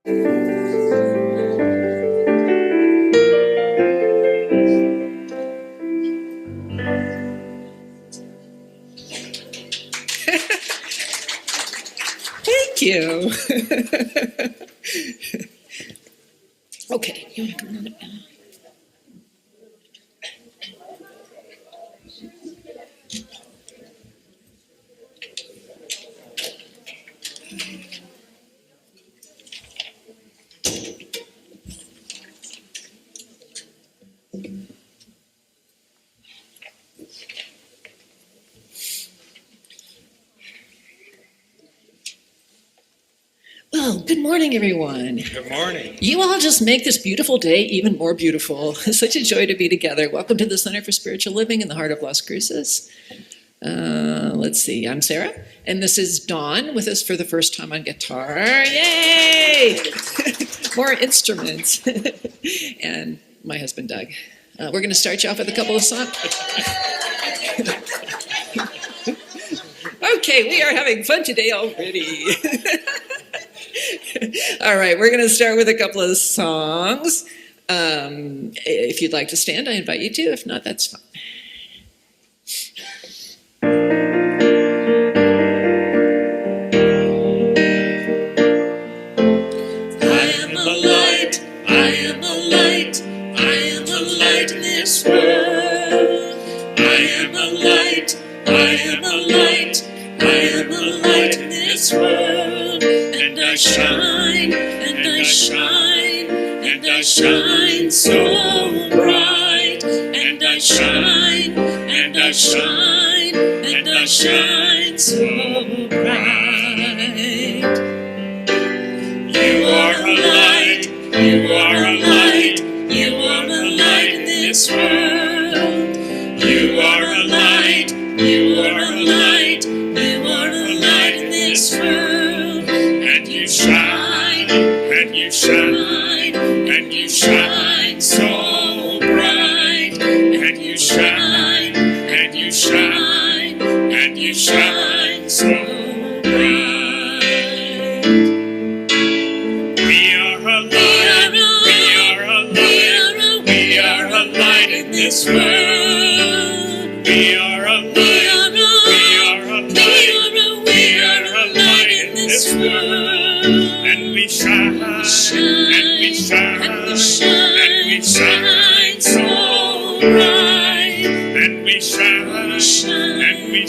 Thank you. Okay. You want to come on up now? Well, good morning, everyone. Good morning. You all just make this beautiful day even more beautiful. It's such a joy to be together. Welcome to the Center for Spiritual Living in the heart of Las Cruces. Let's see, I'm Sarah, and this is Dawn with us for the first time on guitar. Yay! More instruments. And my husband, Doug. We're going to start you off with a couple of songs. Okay, we are having fun today already. All right, we're going to start with a couple of songs. If you'd like to stand, I invite you to. If not, that's fine. I am a light, I am a light, I am a light in this world. I am a light, I am a light, I am a light in this world. And I shine, and I shine, and I shine so bright. And I shine, and I shine, and I shine so bright. You are a light, you are a light, you are a light in this world. You are a light, you are a light, you are a light in this world. And you shine, and you shine, and you shine so bright. And you shine, and you shine, and you shine so bright. We are a light, we are a light, we are a light in this world. We are a light, we are a light, we are a light in this world. And we shine, and we shine, and we shine so bright. And we shine, and we shine, and we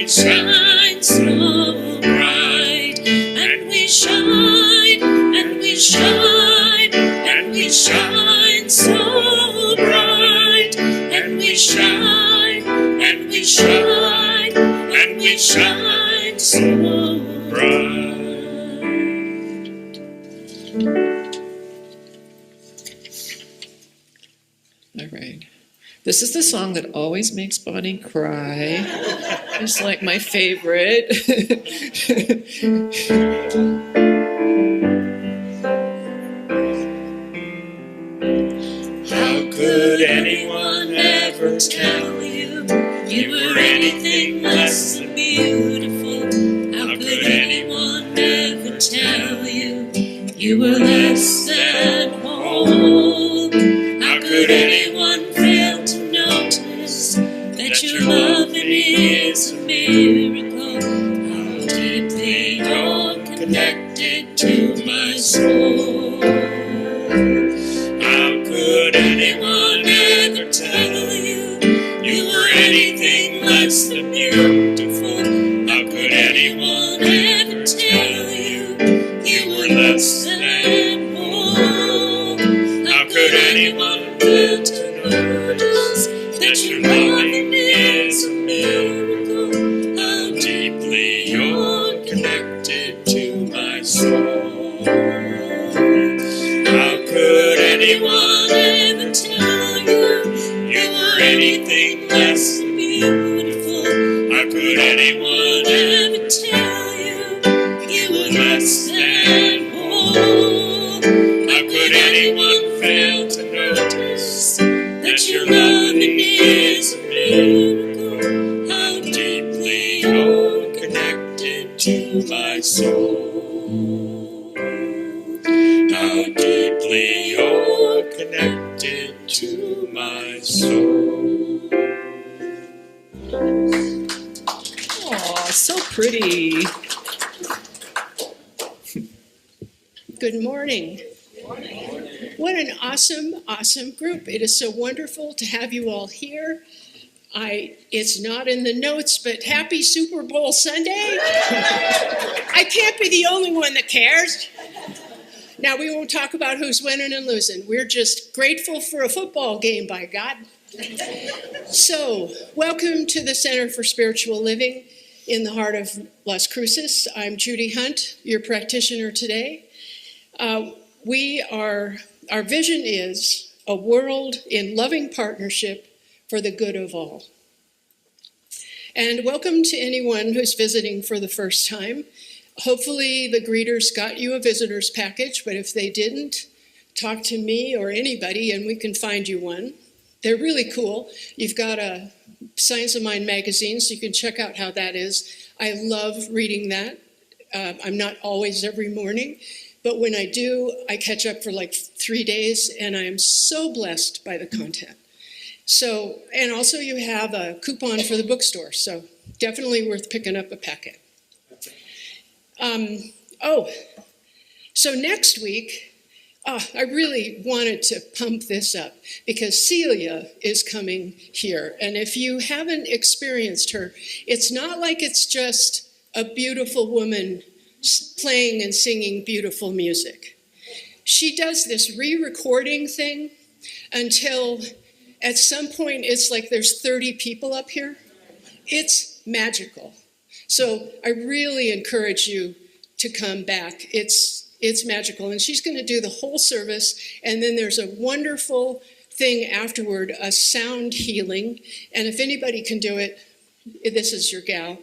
shine so bright. And we shine, and we shine, and we shine so bright. And we shine, and we shine, and we shine so bright. All right. This is the song that always makes Bonnie cry. It's like my favorite. How could anyone ever tell you you were anything less than beautiful? How could anyone ever tell you you were less than whole? How could anyone fail to notice that your loving is a miracle? How deeply you're connected to my soul. How could anyone ever tell you you were anything less than beautiful? How could anyone ever tell you you were less than whole? How could anyone fail to notice that your loving is a miracle? How deeply you're connected to my soul. How could anyone ever tell you you were anything less than beautiful? How could anyone ever tell you you were less than whole? How could anyone fail to notice that your loving is a miracle? How deeply you're connected to my soul. soul. Oh, so pretty. Good morning. What an awesome group. It is so wonderful to have you all here. It's not in the notes, but happy Super Bowl Sunday. I can't be the only one that cares. Now, we won't talk about who's winning and losing. We're just grateful for a football game, by God. So, welcome to the Center for Spiritual Living in the heart of Las Cruces. I'm Judy Hunt, your practitioner today. Our vision is a world in loving partnership for the good of all. And welcome to anyone who's visiting for the first time. Hopefully the greeters got you a visitor's package, but if they didn't, talk to me or anybody and we can find you one. They're really cool. You've got a Science of Mind magazine, so you can check out how that is. I love reading that. I'm not always every morning, but when I do, I catch up for like 3 days, and I am so blessed by the content. So, and also you have a coupon for the bookstore, so definitely worth picking up a packet. So next week, I really wanted to pump this up because Celia is coming here. And if you haven't experienced her, it's not like it's just a beautiful woman playing and singing beautiful music. She does this re-recording thing until at some point it's like there's 30 people up here. It's magical. So I really encourage you to come back. It's magical. And she's going to do the whole service. And then there's a wonderful thing afterward, a sound healing. And if anybody can do it, this is your gal.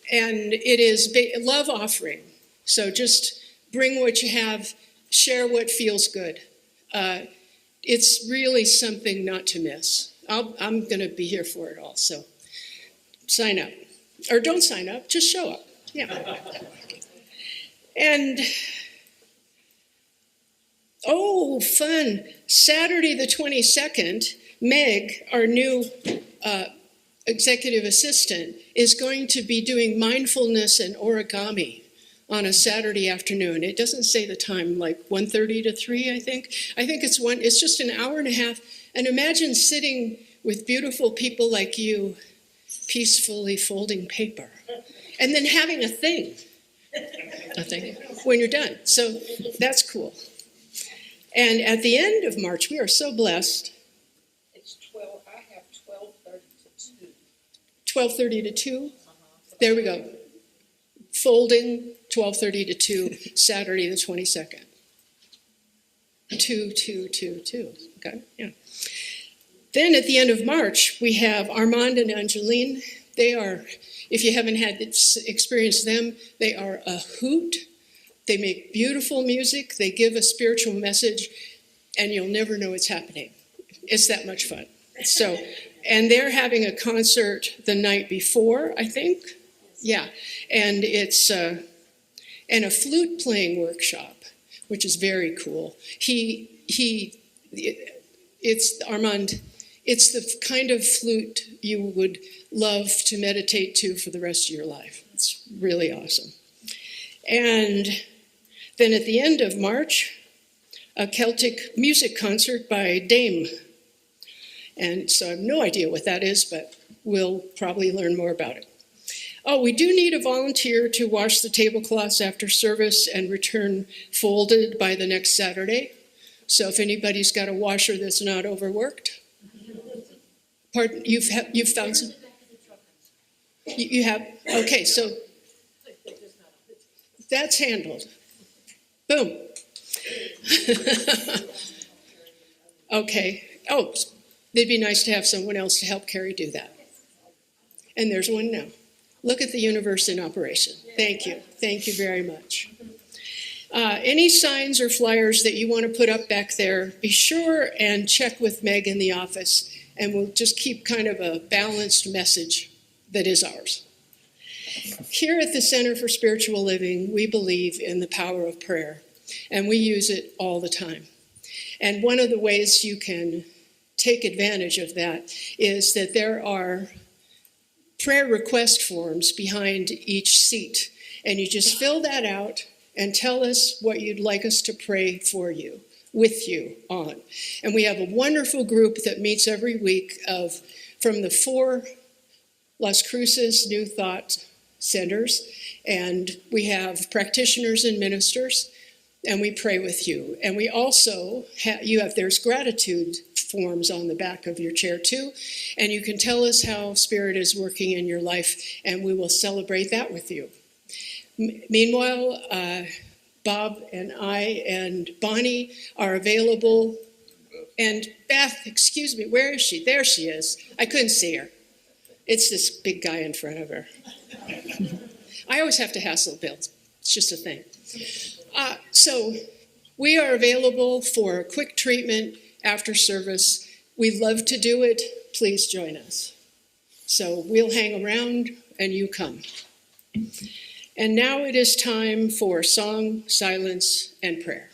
And it is love offering. So just bring what you have, share what feels good. It's really something not to miss. I'm going to be here for it all. So sign up. Or don't sign up, just show up. Yeah. And, fun. Saturday the 22nd, Meg, our new executive assistant, is going to be doing mindfulness and origami on a Saturday afternoon. It doesn't say the time, like 1:30 to 3, I think. I think it's just an hour and a half. And imagine sitting with beautiful people like you, peacefully folding paper, and then having a thing when you're done. So that's cool. And at the end of March, we are so blessed. It's 12, I have 12:30 to 2. 12:30 to 2? There we go. Folding, 12:30 to 2, Saturday the 22nd. 2. Okay, yeah. Then at the end of March, we have Armand and Angeline. They are, if you haven't had experienced them, they are a hoot. They make beautiful music. They give a spiritual message, and you'll never know it's happening. It's that much fun. So, and they're having a concert the night before, I think. Yeah, and it's and a flute playing workshop, which is very cool. It's Armand. It's the kind of flute you would love to meditate to for the rest of your life. It's really awesome. And then at the end of March, a Celtic music concert by Dame. And so I have no idea what that is, but we'll probably learn more about it. Oh, we do need a volunteer to wash the tablecloths after service and return folded by the next Saturday. So if anybody's got a washer that's not overworked. Pardon, you've found some? You have? Okay, so that's handled. Boom. Okay. Oh, it'd be nice to have someone else to help Carrie do that. And there's one now. Look at the universe in operation. Thank you. Thank you very much. Any signs or flyers that you want to put up back there, be sure and check with Meg in the office, and we'll just keep kind of a balanced message that is ours. Here at the Center for Spiritual Living, we believe in the power of prayer, and we use it all the time. And one of the ways you can take advantage of that is that there are prayer request forms behind each seat. And you just fill that out and tell us what you'd like us to pray for you, with you on. And we have a wonderful group that meets every week from the 4 Las Cruces New Thought centers. And we have practitioners and ministers, and we pray with you. And we also there's gratitude forms on the back of your chair too, and you can tell us how Spirit is working in your life, and we will celebrate that with you. Meanwhile, Bob and I and Bonnie are available, and Beth, excuse me, where is she? There she is. I couldn't see her. It's this big guy in front of her. I always have to hassle Bill. It's just a thing. So we are available for quick treatment after service. We love to do it. Please join us. So we'll hang around and you come. And now it is time for song, silence, and prayer.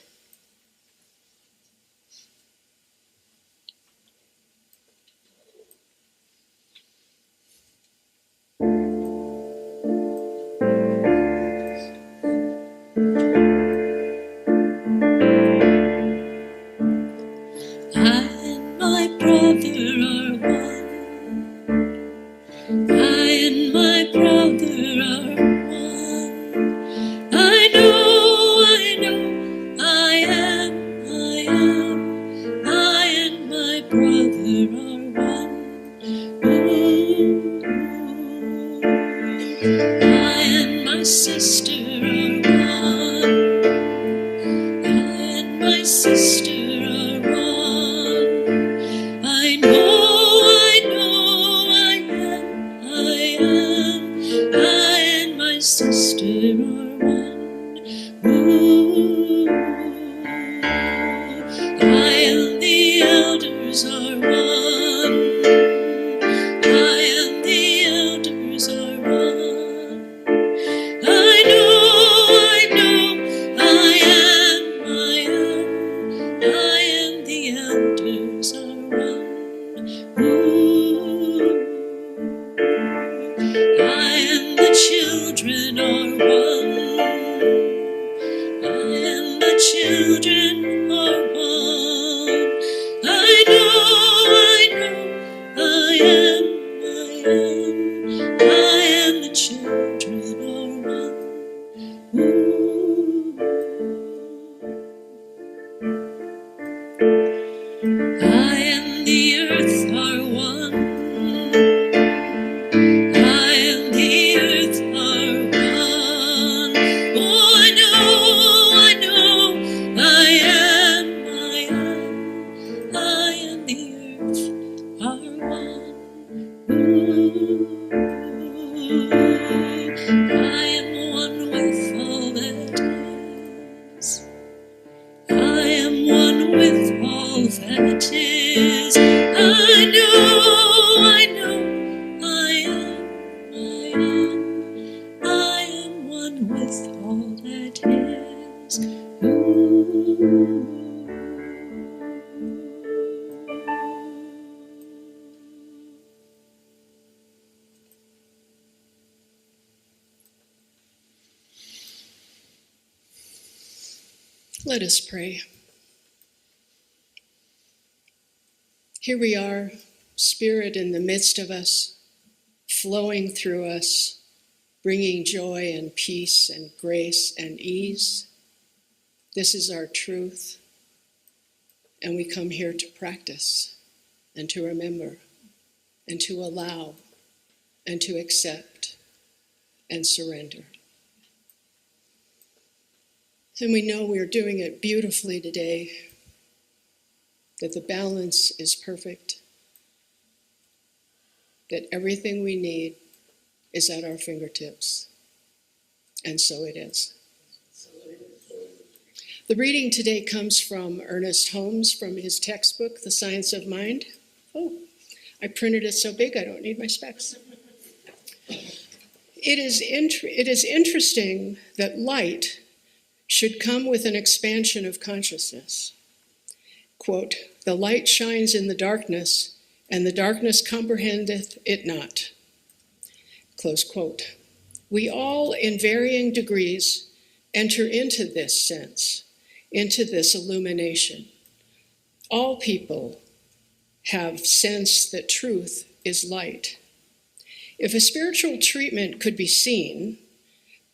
Let us pray. Here we are, Spirit in the midst of us, flowing through us, bringing joy and peace and grace and ease. This is our truth, and we come here to practice and to remember and to allow and to accept and surrender. And we know we're doing it beautifully today, that the balance is perfect, that everything we need is at our fingertips. And so it is. The reading today comes from Ernest Holmes from his textbook, The Science of Mind. Oh, I printed it so big I don't need my specs. It is interesting that light should come with an expansion of consciousness. quote, "The light shines in the darkness, and the darkness comprehendeth it not," close quote. We all, in varying degrees, enter into this sense, into this illumination. All people have sensed that truth is light. If a spiritual treatment could be seen,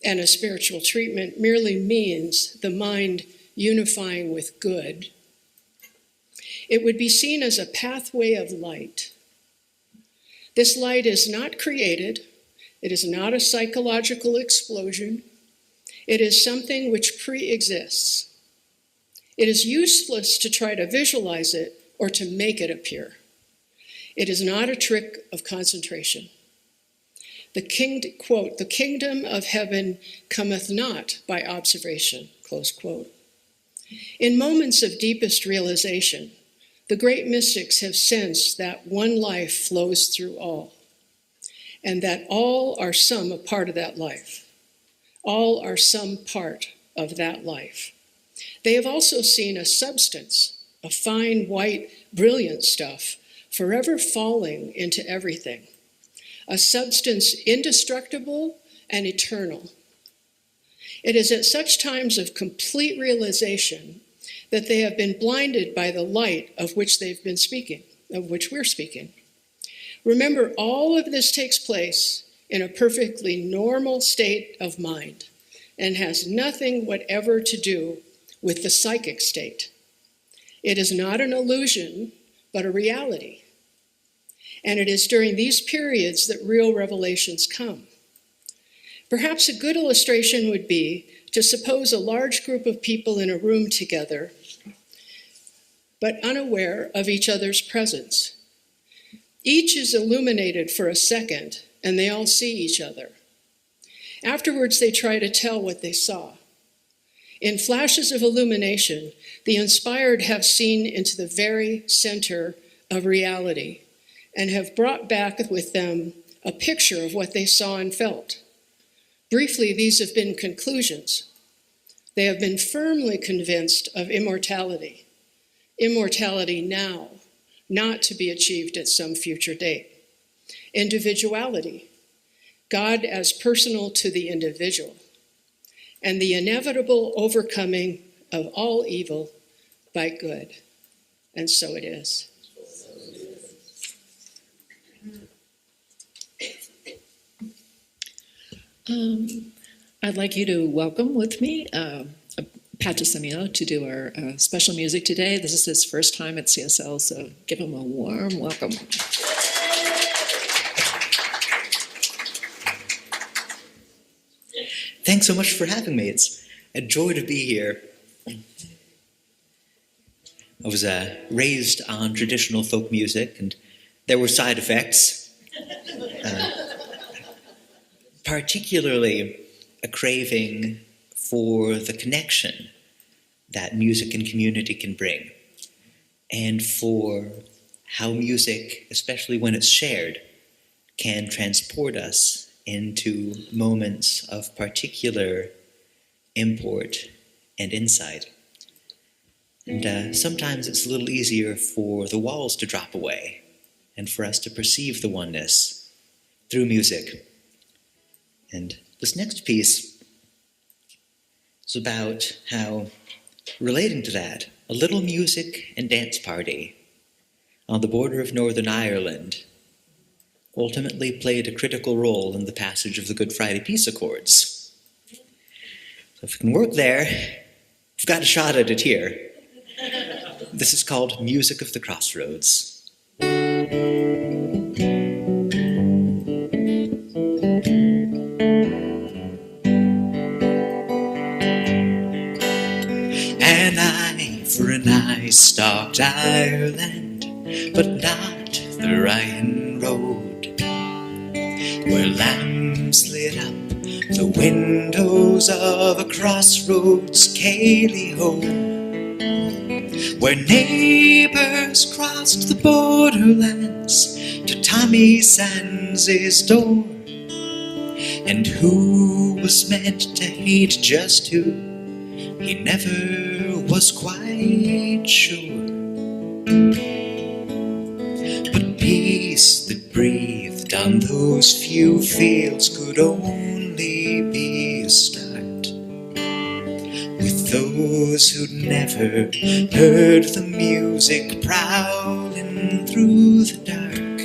and a spiritual treatment merely means the mind unifying with good, it would be seen as a pathway of light. This light is not created. It is not a psychological explosion. It is something which pre-exists. It is useless to try to visualize it or to make it appear. It is not a trick of concentration. Quote, "The kingdom of heaven cometh not by observation," close quote. In moments of deepest realization, the great mystics have sensed that one life flows through all, and that all are some a part of that life. All are some part of that life. They have also seen a substance, a fine, white, brilliant stuff, forever falling into everything, a substance indestructible and eternal. It is at such times of complete realization that they have been blinded by the light of which they've been speaking, of which we're speaking. Remember, all of this takes place in a perfectly normal state of mind and has nothing whatever to do with the psychic state. It is not an illusion, but a reality. And it is during these periods that real revelations come. Perhaps a good illustration would be to suppose a large group of people in a room together, but unaware of each other's presence. Each is illuminated for a second, and they all see each other. Afterwards, they try to tell what they saw. In flashes of illumination, the inspired have seen into the very center of reality and have brought back with them a picture of what they saw and felt. Briefly, these have been conclusions. They have been firmly convinced of immortality. Immortality now, not to be achieved at some future date. Individuality, God as personal to the individual, and the inevitable overcoming of all evil by good. And so it is. I'd like you to welcome with me Pat DeSimino to do our special music today. This is his first time at CSL, so give him a warm welcome. Thanks so much for having me. It's a joy to be here. I was raised on traditional folk music, and there were side effects. Particularly a craving for the connection that music and community can bring, and for how music, especially when it's shared, can transport us into moments of particular import and insight. And sometimes it's a little easier for the walls to drop away and for us to perceive the oneness through music. And this next piece is about how, relating to that, a little music and dance party on the border of Northern Ireland ultimately played a critical role in the passage of the Good Friday Peace Accords. So if we can work there, we've got a shot at it here. This is called Music of the Crossroads. An eye for an eye stalked Ireland, but not the Ryan Road, where lambs lit up the windows of a crossroads ceilidh home, where neighbours crossed the borderlands to Tommy Sands' door, and who was meant to hate just who, he never was quite sure. But peace that breathed on those few fields could only be a start. With those who'd never heard the music prowling through the dark.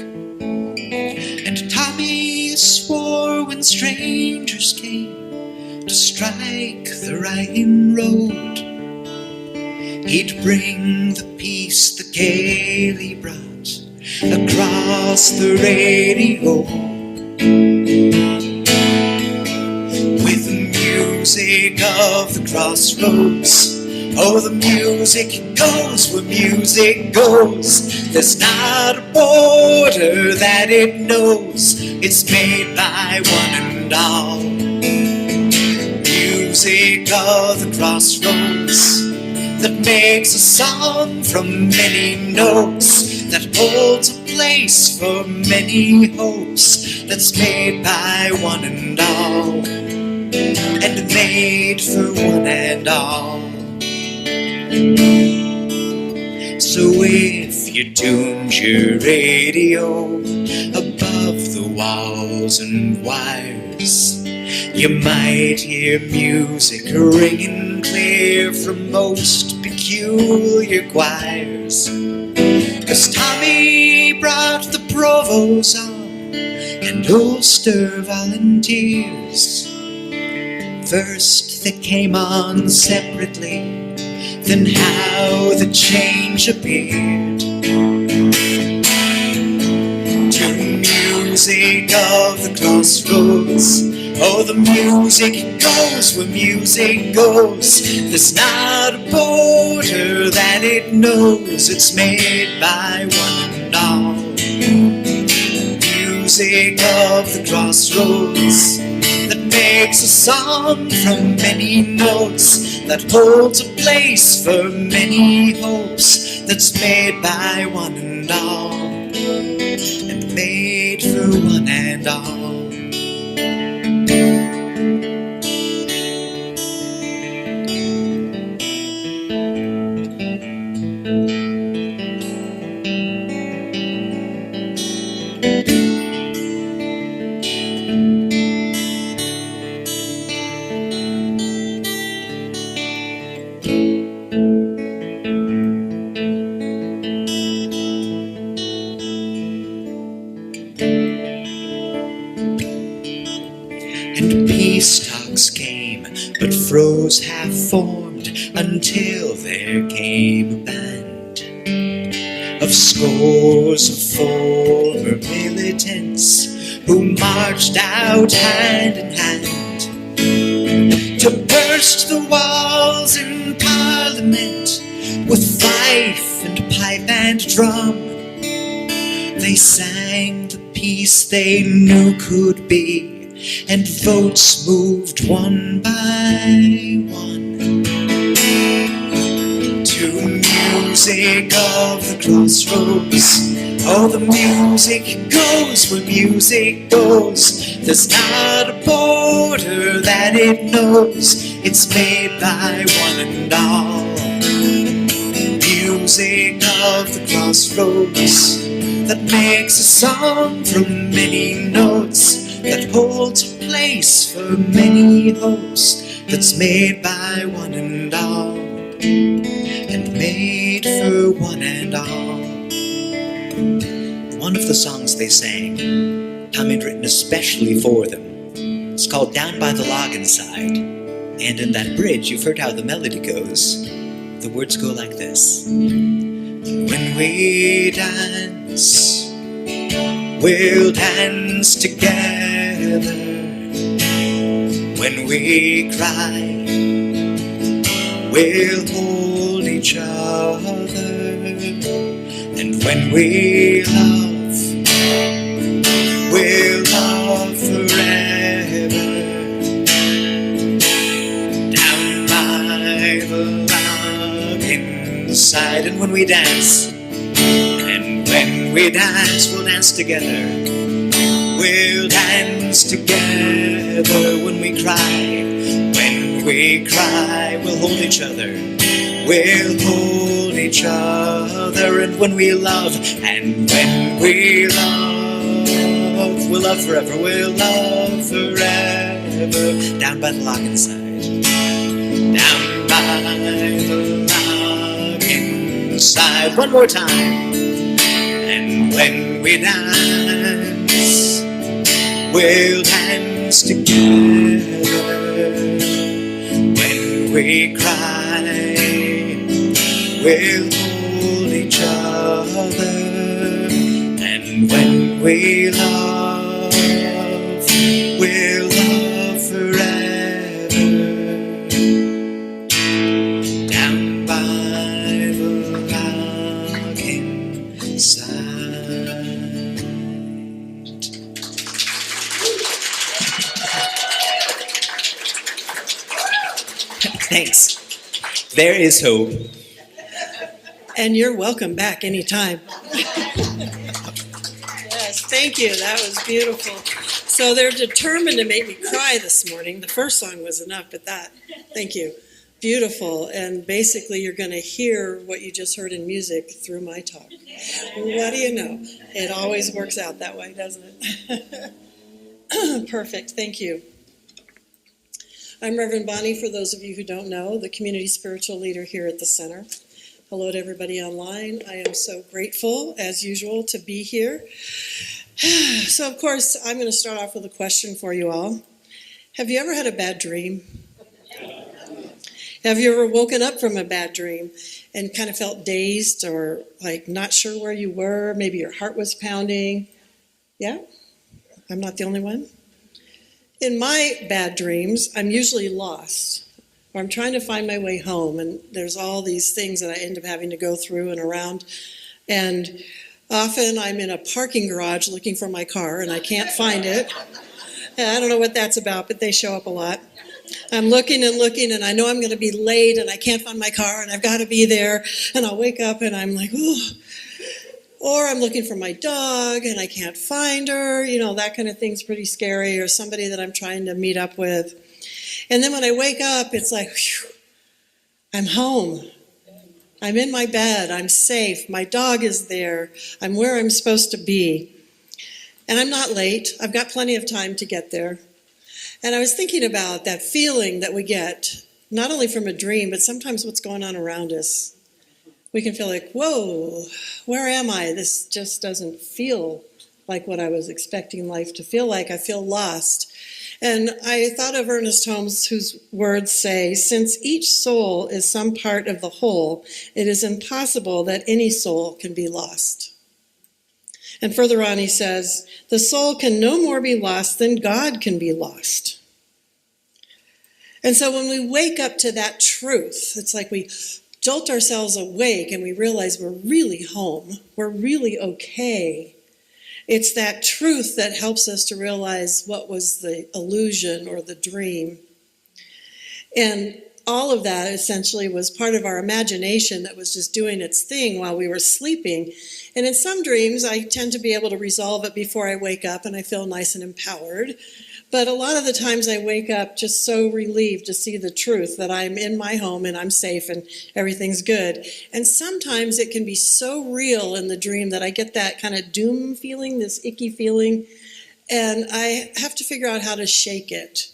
And Tommy swore when strangers came to strike the Rhine road, he'd bring the peace that Gailey brought across the radio. With the music of the crossroads, oh, the music goes where music goes. There's not a border that it knows. It's made by one and all. Music of the crossroads that makes a song from many notes, that holds a place for many hopes, that's made by one and all, and made for one and all. So if you tuned your radio above the walls and wires, you might hear music ringing clear from most peculiar choirs. 'Cause Tommy brought the Provos on and Ulster volunteers. First they came on separately, then how the change appeared. To music of the crossroads, oh, the music goes where music goes. There's not a border that it knows. It's made by one and all. Music of the crossroads that makes a song from many notes, that holds a place for many hopes, that's made by one and all, and made for one and all. And peace talks came, but froze half formed, until there came a band of scores of former militants who marched out hand in hand to burst the walls in Parliament with fife and pipe and drum. They sang the peace they knew could be, and votes moved one by one. To music of the crossroads, oh, the music goes where music goes. There's not a border that it knows. It's made by one and all. Music of the crossroads that makes a song from many notes, that holds a place for many hopes, that's made by one and all, and made for one and all. One of the songs they sang, Tom had written especially for them. It's called Down by the Log Inside, and in that bridge you've heard how the melody goes. The words go like this. When we dance, we'll dance together. When we cry, we'll hold each other. And when we love, we'll love forever. Down by the log inside. And when we dance, we'll dance together. We'll dance together. When we cry, we'll hold each other. we'll hold each other. And when we love, and when we love, we'll love forever, we'll love forever. Down by the logging side, down by the logging side. One more time. And when we dance, we'll dance together. When we cry, we'll hold each other. And when we love, we'll love forever. Down by the logging side. Thanks. There is hope. And you're welcome back anytime. Yes, thank you. That was beautiful. So they're determined to make me cry this morning. The first song was enough, but thank you. Beautiful. And basically, you're going to hear what you just heard in music through my talk. What do you know? It always works out that way, doesn't it? Perfect. Thank you. I'm Reverend Bonnie, for those of you who don't know, the community spiritual leader here at the center. Hello to everybody online. I am so grateful, as usual, to be here. So, of course, I'm going to start off with a question for you all. Have you ever had a bad dream? Have you ever woken up from a bad dream and kind of felt dazed or like not sure where you were? Maybe your heart was pounding. Yeah? I'm not the only one? In my bad dreams, I'm usually lost, or I'm trying to find my way home, and there's all these things that I end up having to go through and around, and often I'm in a parking garage looking for my car, and I can't find it. And I don't know what that's about, but they show up a lot. I'm looking, and I know I'm going to be late, and I can't find my car, and I've got to be there, and I'll wake up, and I'm like, ooh. Or I'm looking for my dog and I can't find her, that kind of thing's pretty scary, or somebody that I'm trying to meet up with. And then when I wake up, it's like, whew, I'm home. I'm in my bed. I'm safe. My dog is there. I'm where I'm supposed to be. And I'm not late. I've got plenty of time to get there. And I was thinking about that feeling that we get, not only from a dream, but sometimes what's going on around us. We can feel like, whoa, where am I? This just doesn't feel like what I was expecting life to feel like. I feel lost. And I thought of Ernest Holmes, whose words say, since each soul is some part of the whole, it is impossible that any soul can be lost. And further on he says, the soul can no more be lost than God can be lost. And so when we wake up to that truth, it's like we jolt ourselves awake and we realize we're really home, we're really okay. It's that truth that helps us to realize what was the illusion or the dream. And all of that essentially was part of our imagination that was just doing its thing while we were sleeping. And in some dreams, I tend to be able to resolve it before I wake up and I feel nice and empowered. But a lot of the times I wake up just so relieved to see the truth that I'm in my home and I'm safe and everything's good. And sometimes it can be so real in the dream that I get that kind of doom feeling, this icky feeling, and I have to figure out how to shake it.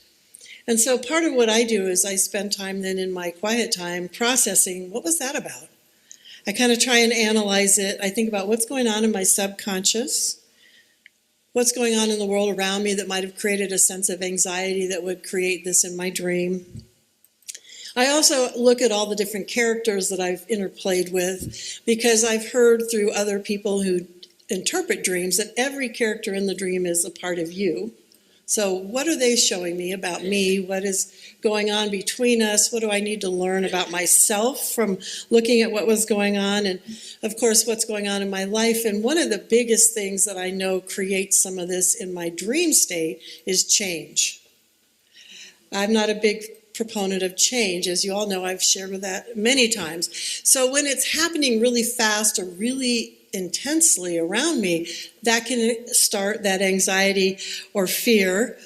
And so part of what I do is I spend time then in my quiet time processing, what was that about? I kind of try and analyze it. I think about what's going on in my subconscious. What's going on in the world around me that might have created a sense of anxiety that would create this in my dream. I also look at all the different characters that I've interplayed with, because I've heard through other people who interpret dreams that every character in the dream is a part of you. So what are they showing me about me? What is going on between us? What do I need to learn about myself from looking at what was going on? And of course, what's going on in my life. And one of the biggest things that I know creates some of this in my dream state is change. I'm not a big proponent of change. As you all know, I've shared with that many times. So when it's happening really fast or really intensely around me, that can start that anxiety or fear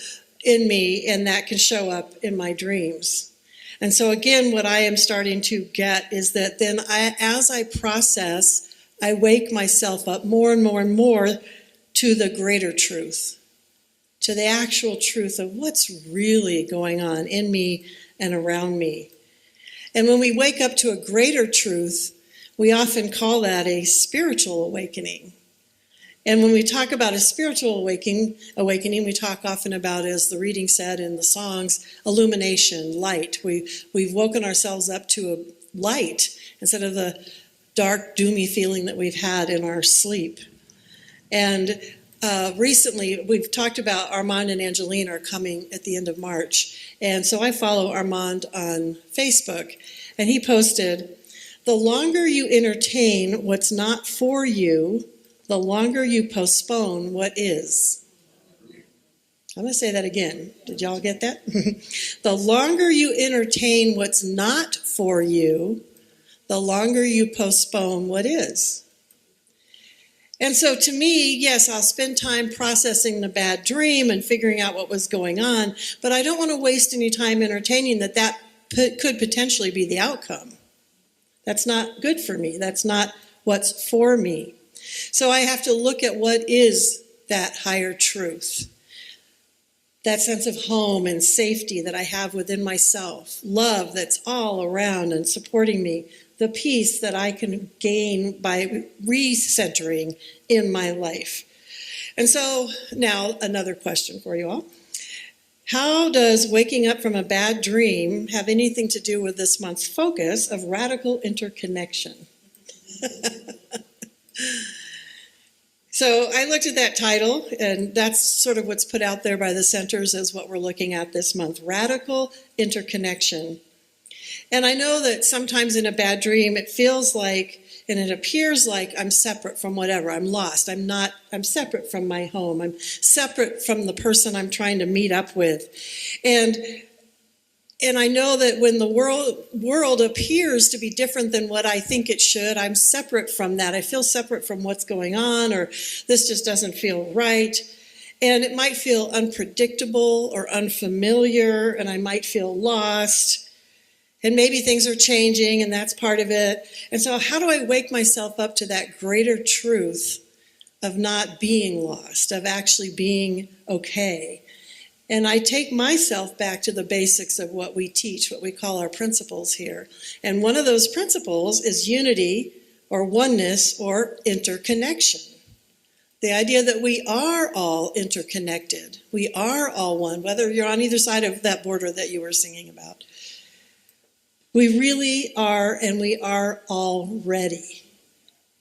in me, and that can show up in my dreams. And so again, what I am starting to get is that then as I process, I wake myself up more and more and more to the greater truth, to the actual truth of what's really going on in me and around me. And when we wake up to a greater truth, we often call that a spiritual awakening. And when we talk about a spiritual awakening, we talk often about, as the reading said in the songs, illumination, light. We've woken ourselves up to a light instead of the dark, doomy feeling that we've had in our sleep. And recently, we've talked about Armand and Angeline are coming at the end of March. And so I follow Armand on Facebook, and he posted, "The longer you entertain what's not for you, the longer you postpone what is." I'm going to say that again. Did y'all get that? The longer you entertain what's not for you, the longer you postpone what is. And so to me, yes, I'll spend time processing the bad dream and figuring out what was going on, but I don't want to waste any time entertaining that could potentially be the outcome. That's not good for me. That's not what's for me. So I have to look at what is that higher truth, that sense of home and safety that I have within myself, love that's all around and supporting me, the peace that I can gain by recentering in my life. And so now another question for you all. How does waking up from a bad dream have anything to do with this month's focus of radical interconnection? So I looked at that title, and that's sort of what's put out there by the centers as what we're looking at this month, radical interconnection. And I know that sometimes in a bad dream, it feels like, and it appears like I'm separate from whatever. I'm lost. I'm separate from my home. I'm separate from the person I'm trying to meet up with. And I know that when the world appears to be different than what I think it should, I'm separate from that. I feel separate from what's going on, or this just doesn't feel right. And it might feel unpredictable or unfamiliar, and I might feel lost. And maybe things are changing, and that's part of it. And so how do I wake myself up to that greater truth of not being lost, of actually being okay? And I take myself back to the basics of what we teach, what we call our principles here. And one of those principles is unity or oneness or interconnection. The idea that we are all interconnected. We are all one, whether you're on either side of that border that you were singing about. We really are, and we are already.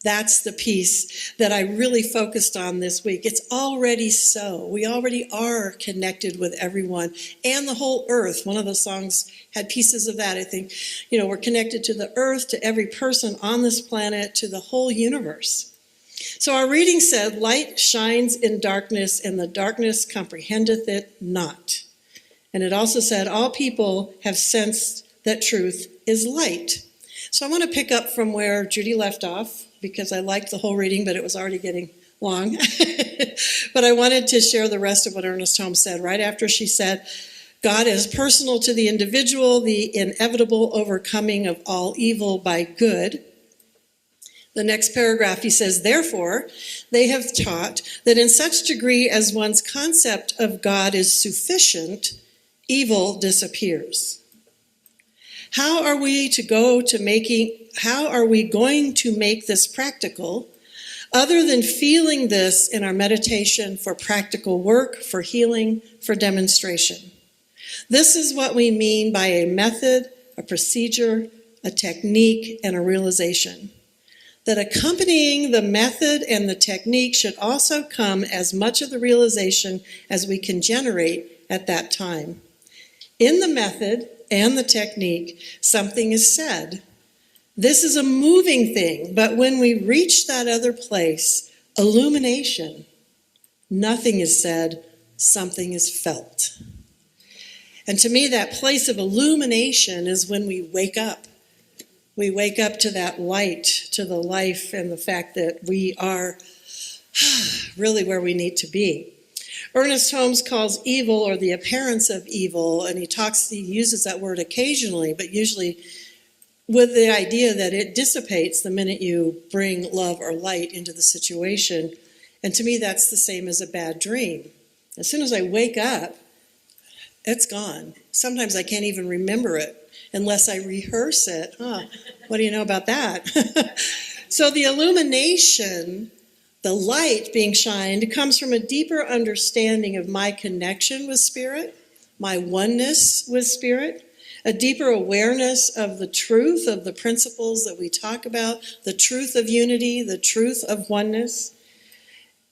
That's the piece that I really focused on this week. It's already so. We already are connected with everyone and the whole earth. One of the songs had pieces of that, I think. You know, we're connected to the earth, to every person on this planet, to the whole universe. So our reading said, light shines in darkness, and the darkness comprehendeth it not. And it also said, all people have sensed that truth is light. So I want to pick up from where Judy left off, because I liked the whole reading, but it was already getting long. But I wanted to share the rest of what Ernest Holmes said right after she said, God is personal to the individual, the inevitable overcoming of all evil by good. The next paragraph, he says, therefore, they have taught that in such degree as one's concept of God is sufficient, evil disappears. How are we going to make this practical, other than feeling this in our meditation for practical work, for healing, for demonstration? This is what we mean by a method, a procedure, a technique, and a realization. That accompanying the method and the technique should also come as much of the realization as we can generate at that time. In the method and the technique, something is said. This is a moving thing, but when we reach that other place, illumination, nothing is said, something is felt. And to me, that place of illumination is when we wake up. We wake up to that light, to the life, and the fact that we are really where we need to be. Ernest Holmes calls evil, or the appearance of evil, and he uses that word occasionally, but usually with the idea that it dissipates the minute you bring love or light into the situation. And to me, that's the same as a bad dream. As soon as I wake up, it's gone. Sometimes I can't even remember it unless I rehearse it. What do you know about that? So the illumination, the light being shined, comes from a deeper understanding of my connection with Spirit, my oneness with Spirit, a deeper awareness of the truth of the principles that we talk about, the truth of unity, the truth of oneness.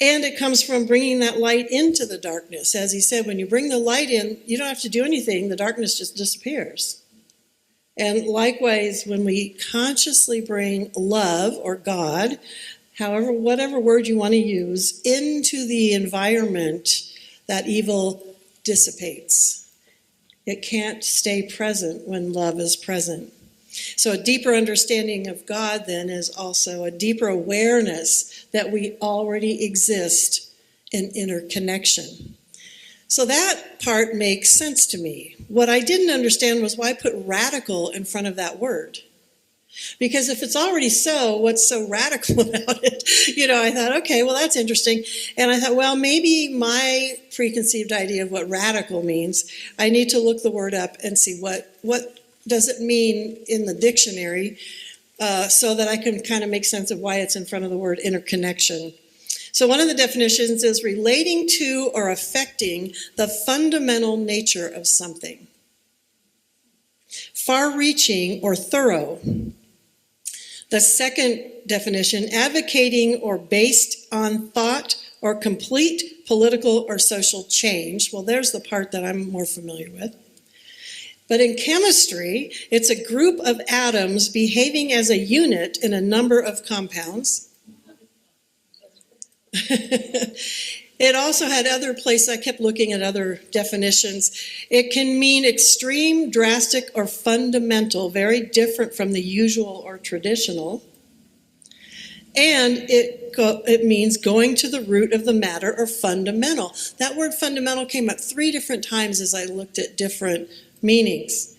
And it comes from bringing that light into the darkness. As he said, when you bring the light in, you don't have to do anything. The darkness just disappears. And likewise, when we consciously bring love or God, whatever word you want to use, into the environment, that evil dissipates. It can't stay present when love is present. So a deeper understanding of God then is also a deeper awareness that we already exist in interconnection. So that part makes sense to me. What I didn't understand was why put radical in front of that word. Because if it's already so, what's so radical about it? I thought, okay, well, that's interesting. And I thought, well, maybe my preconceived idea of what radical means, I need to look the word up and see what does it mean in the dictionary, so that I can kind of make sense of why it's in front of the word interconnection. So one of the definitions is relating to or affecting the fundamental nature of something. Far-reaching or thorough. The second definition, advocating or based on thought or complete political or social change. Well, there's the part that I'm more familiar with. But in chemistry, it's a group of atoms behaving as a unit in a number of compounds. It also had other places. I kept looking at other definitions. It can mean extreme, drastic, or fundamental, very different from the usual or traditional. And it means going to the root of the matter or fundamental. That word fundamental came up 3 different times as I looked at different meanings.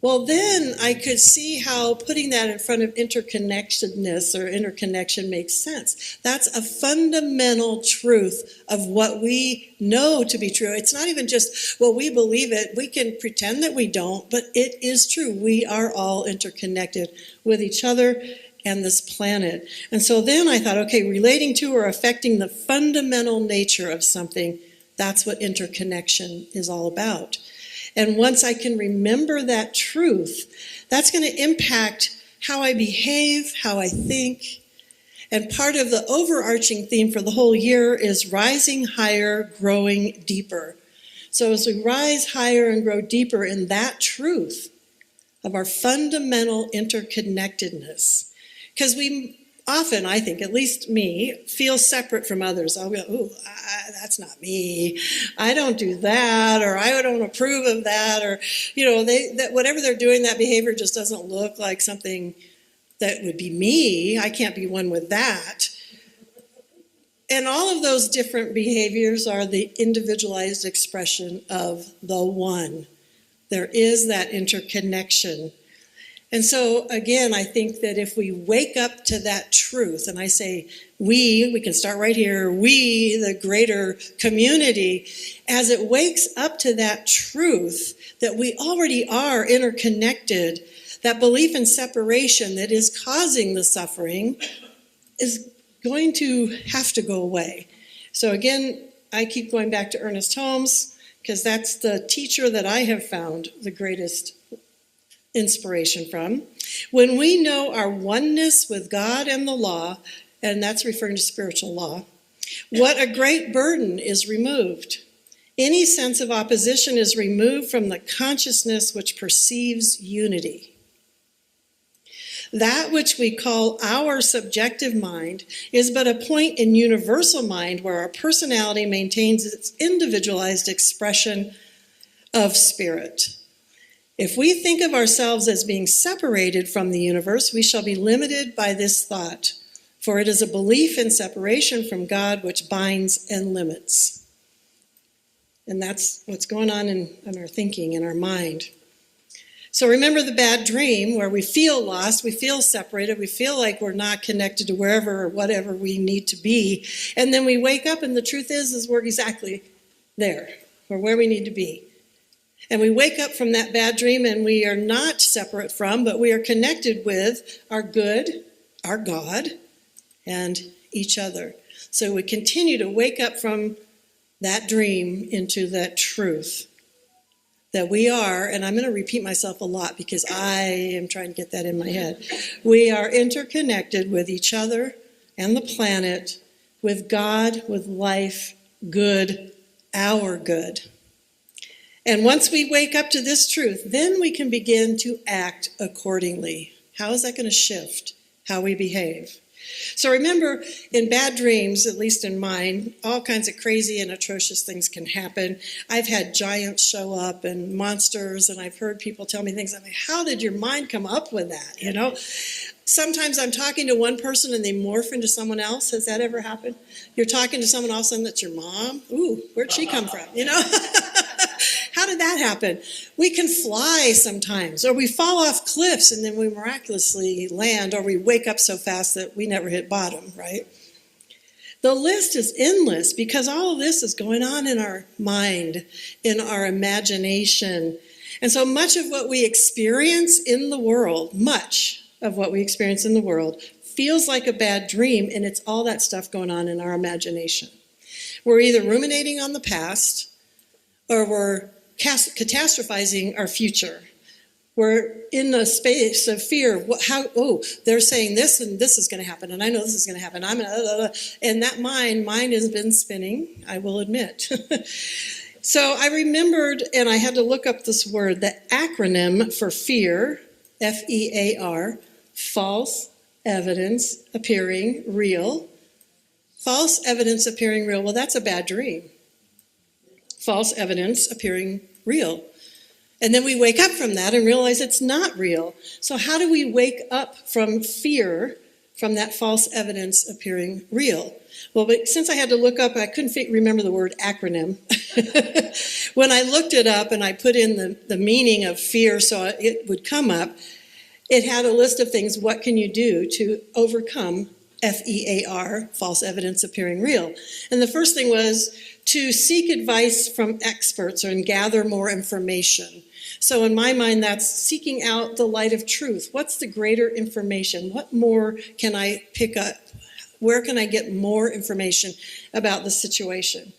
Well, then I could see how putting that in front of interconnectedness or interconnection makes sense. That's a fundamental truth of what we know to be true. It's not even just, well, we believe it. We can pretend that we don't, but it is true. We are all interconnected with each other and this planet. And so then I thought, okay, relating to or affecting the fundamental nature of something, that's what interconnection is all about. And once I can remember that truth, that's going to impact how I behave, how I think. And part of the overarching theme for the whole year is rising higher, growing deeper. So as we rise higher and grow deeper in that truth of our fundamental interconnectedness, because we often, I think, at least me, feel separate from others. I'll go, ooh, that's not me. I don't do that, or I don't approve of that, or, that whatever they're doing, that behavior just doesn't look like something that would be me. I can't be one with that. And all of those different behaviors are the individualized expression of the one. There is that interconnection. And so, again, I think that if we wake up to that truth, and I say we can start right here, we, the greater community, as it wakes up to that truth that we already are interconnected, that belief in separation that is causing the suffering is going to have to go away. So again, I keep going back to Ernest Holmes, because that's the teacher that I have found the greatest inspiration from. When we know our oneness with God and the law, and that's referring to spiritual law, what a great burden is removed. Any sense of opposition is removed from the consciousness which perceives unity. That which we call our subjective mind is but a point in universal mind where our personality maintains its individualized expression of spirit. If we think of ourselves as being separated from the universe, we shall be limited by this thought, for it is a belief in separation from God which binds and limits. And that's what's going on in our thinking, in our mind. So remember the bad dream where we feel lost, we feel separated, we feel like we're not connected to wherever or whatever we need to be. And then we wake up and the truth is we're exactly there, or where we need to be. And we wake up from that bad dream and we are not separate from, but we are connected with our good, our God, and each other. So we continue to wake up from that dream into that truth that we are, and I'm going to repeat myself a lot because I am trying to get that in my head. We are interconnected with each other and the planet, with God, with life, good, our good. And once we wake up to this truth, then we can begin to act accordingly. How is that going to shift how we behave? So remember, in bad dreams, at least in mine, all kinds of crazy and atrocious things can happen. I've had giants show up and monsters, and I've heard people tell me things. I'm like, how did your mind come up with that, you know? Sometimes I'm talking to one person and they morph into someone else. Has that ever happened? You're talking to someone, all of a sudden that's your mom. Ooh, where'd she come from, you know? How did that happen? We can fly sometimes, or we fall off cliffs and then we miraculously land, or we wake up so fast that we never hit bottom, right? The list is endless because all of this is going on in our mind, in our imagination. And so much of what we experience in the world, feels like a bad dream, and it's all that stuff going on in our imagination. We're either ruminating on the past, or we're catastrophizing our future. We're in a space of fear. They're saying this and this is going to happen, and I know this is going to happen. And that mind has been spinning, I will admit. So I remembered, and I had to look up this word, the acronym for fear, F-E-A-R, false evidence appearing real. False evidence appearing real, well, that's a bad dream. False evidence appearing real. And then we wake up from that and realize it's not real. So how do we wake up from fear, from that false evidence appearing real? Well, but since I had to look up, I couldn't remember the word acronym. When I looked it up and I put in the meaning of fear so it would come up, it had a list of things. What can you do to overcome F-E-A-R, false evidence appearing real? And the first thing was to seek advice from experts and gather more information. So in my mind, that's seeking out the light of truth. What's the greater information? What more can I pick up? Where can I get more information about the situation?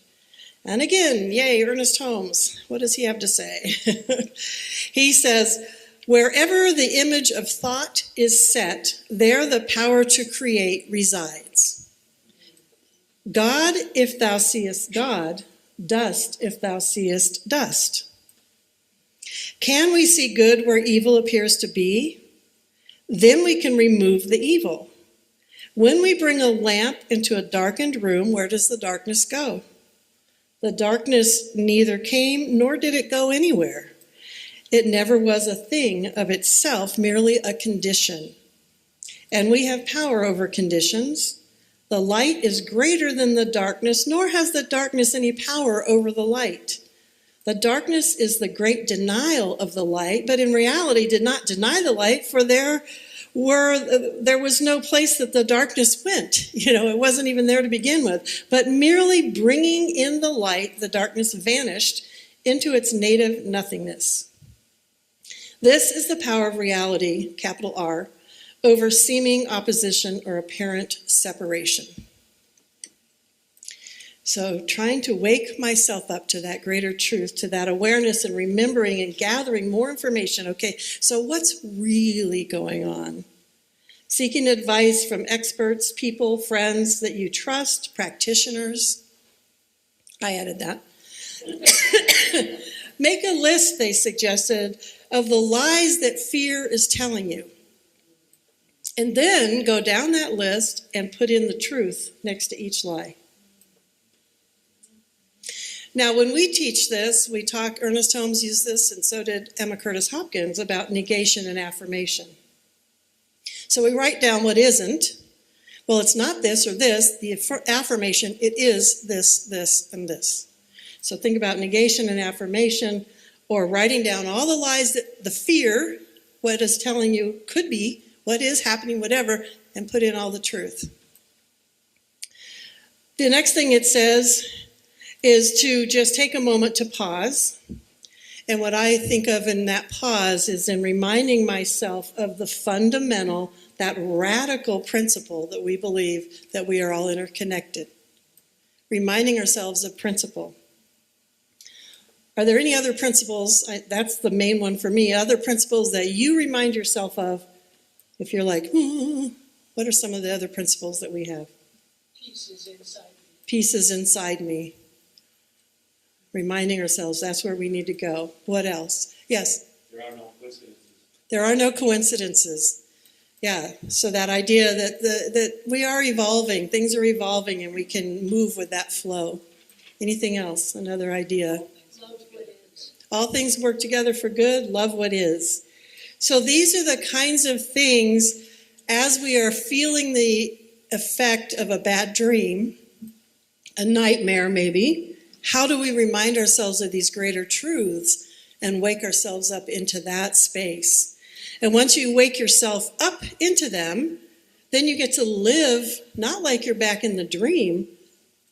And again, yay, Ernest Holmes. What does he have to say? He says, wherever the image of thought is set, there the power to create resides. God, if thou seest God, dust if thou seest dust. Can we see good where evil appears to be? Then we can remove the evil. When we bring a lamp into a darkened room, where does the darkness go? The darkness neither came nor did it go anywhere. It never was a thing of itself, merely a condition. And we have power over conditions. The light is greater than the darkness, nor has the darkness any power over the light. The darkness is the great denial of the light, but in reality did not deny the light, for there was no place that the darkness went. It wasn't even there to begin with. But merely bringing in the light, the darkness vanished into its native nothingness. This is the power of reality, capital R, over seeming opposition or apparent separation. So trying to wake myself up to that greater truth, to that awareness and remembering and gathering more information. Okay, so what's really going on? Seeking advice from experts, people, friends that you trust, practitioners. I added that. Make a list, they suggested, of the lies that fear is telling you. And then go down that list and put in the truth next to each lie. Now, when we teach this, we talk, Ernest Holmes used this, and so did Emma Curtis Hopkins, about negation and affirmation. So we write down what isn't. Well, it's not this or this. The affirmation, it is this, this, and this. So think about negation and affirmation, or writing down all the lies that the fear, what is telling you could be, what is happening, whatever, and put in all the truth. The next thing it says is to just take a moment to pause. And what I think of in that pause is in reminding myself of the fundamental, that radical principle that we believe that we are all interconnected. Reminding ourselves of principle. Are there any other principles? That's the main one for me. Other principles that you remind yourself of if you're like, what are some of the other principles that we have? Pieces inside me. Pieces inside me. Reminding ourselves that's where we need to go. What else? Yes? There are no coincidences. There are no coincidences. Yeah, so that idea that we are evolving, things are evolving, and we can move with that flow. Anything else? Another idea? Love what is. All things work together for good, love what is. So these are the kinds of things, as we are feeling the effect of a bad dream, a nightmare maybe, how do we remind ourselves of these greater truths and wake ourselves up into that space? And once you wake yourself up into them, then you get to live not like you're back in the dream,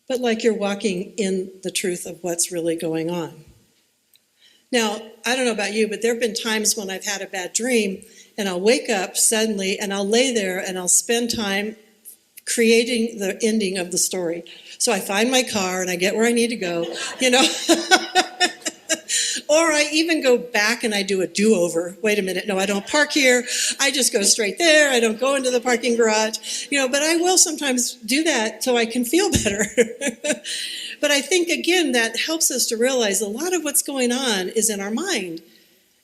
but like you're walking in the truth of what's really going on. Now, I don't know about you, but there have been times when I've had a bad dream and I'll wake up suddenly and I'll lay there and I'll spend time creating the ending of the story. So I find my car and I get where I need to go, you know. Or I even go back and I do a do-over. Wait a minute, no, I don't park here. I just go straight there. I don't go into the parking garage, you know, but I will sometimes do that so I can feel better. But I think, again, that helps us to realize a lot of what's going on is in our mind.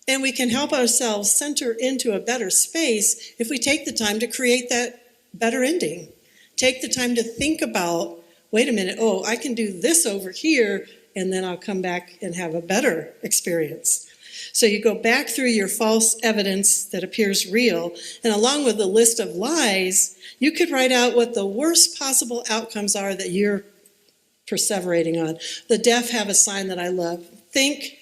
And we can help ourselves center into a better space if we take the time to create that better ending. Take the time to think about, wait a minute, oh, I can do this over here, and then I'll come back and have a better experience. So you go back through your false evidence that appears real, and along with the list of lies, you could write out what the worst possible outcomes are that you're perseverating on. The deaf have a sign that I love. Think,